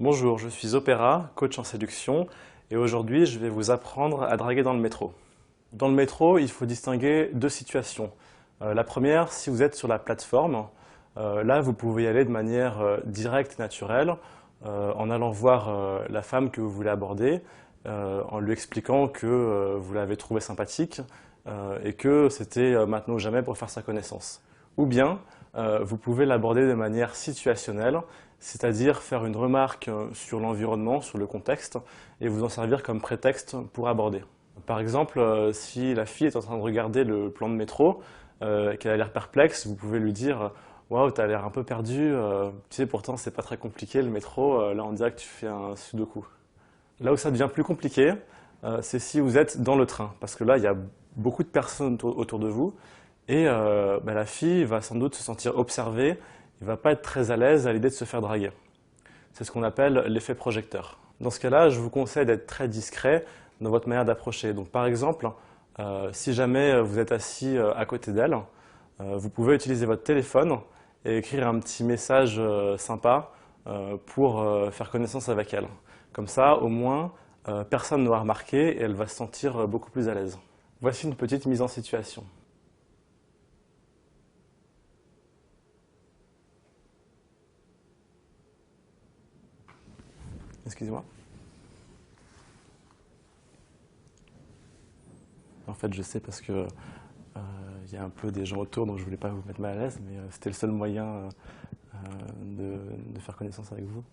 Bonjour, je suis Opéra, coach en séduction, et aujourd'hui je vais vous apprendre à draguer dans le métro. Dans le métro, il faut distinguer deux situations. La première, si vous êtes sur la plateforme, là vous pouvez y aller de manière directe et naturelle, en allant voir la femme que vous voulez aborder, en lui expliquant que vous l'avez trouvée sympathique et que c'était maintenant ou jamais pour faire sa connaissance. Ou bien, vous pouvez l'aborder de manière situationnelle, c'est-à-dire faire une remarque sur l'environnement, sur le contexte, et vous en servir comme prétexte pour aborder. Par exemple, si la fille est en train de regarder le plan de métro, qu'elle a l'air perplexe, vous pouvez lui dire « Waouh, t'as l'air un peu perdu, tu sais, pourtant c'est pas très compliqué le métro, là on dirait que tu fais un sudoku ». Là où ça devient plus compliqué, c'est si vous êtes dans le train, parce que là il y a beaucoup de personnes autour de vous, et la fille va sans doute se sentir observée, il ne va pas être très à l'aise à l'idée de se faire draguer. C'est ce qu'on appelle l'effet projecteur. Dans ce cas-là, je vous conseille d'être très discret dans votre manière d'approcher. Donc par exemple, si jamais vous êtes assis à côté d'elle, vous pouvez utiliser votre téléphone et écrire un petit message sympa pour faire connaissance avec elle. Comme ça, au moins, personne ne va remarquer et elle va se sentir beaucoup plus à l'aise. Voici une petite mise en situation. Excusez-moi. En fait, je sais parce que y a un peu des gens autour, donc je voulais pas vous mettre mal à l'aise, mais c'était le seul moyen de faire connaissance avec vous.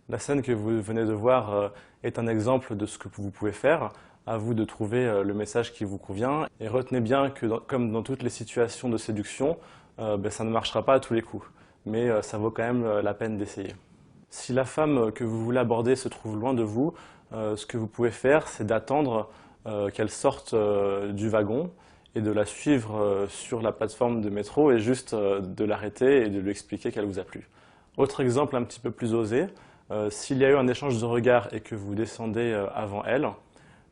La scène que vous venez de voir est un exemple de ce que vous pouvez faire. À vous de trouver le message qui vous convient. Et retenez bien que, comme dans toutes les situations de séduction, ça ne marchera pas à tous les coups. Mais ça vaut quand même la peine d'essayer. Si la femme que vous voulez aborder se trouve loin de vous, ce que vous pouvez faire, c'est d'attendre qu'elle sorte du wagon et de la suivre sur la plateforme de métro et juste de l'arrêter et de lui expliquer qu'elle vous a plu. Autre exemple un petit peu plus osé, s'il y a eu un échange de regards et que vous descendez avant elle,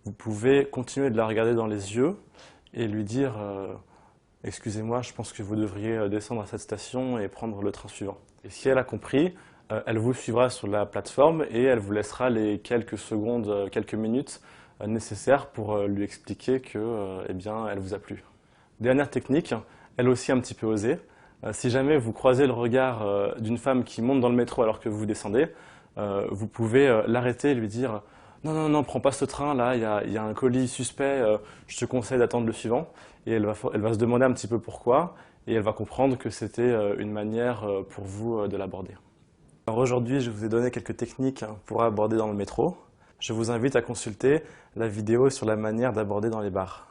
vous pouvez continuer de la regarder dans les yeux et lui dire « Excusez-moi, je pense que vous devriez descendre à cette station et prendre le train suivant ». Et si elle a compris, elle vous suivra sur la plateforme et elle vous laissera les quelques secondes, quelques minutes nécessaires pour lui expliquer que, elle vous a plu. Dernière technique, elle aussi un petit peu osée. Si jamais vous croisez le regard d'une femme qui monte dans le métro alors que vous descendez, vous pouvez l'arrêter et lui dire « Non, non, non, prends pas ce train, là, il y a un colis suspect, je te conseille d'attendre le suivant ». Et elle va se demander un petit peu pourquoi, et elle va comprendre que c'était une manière pour vous de l'aborder. Alors aujourd'hui, je vous ai donné quelques techniques pour aborder dans le métro. Je vous invite à consulter la vidéo sur la manière d'aborder dans les bars.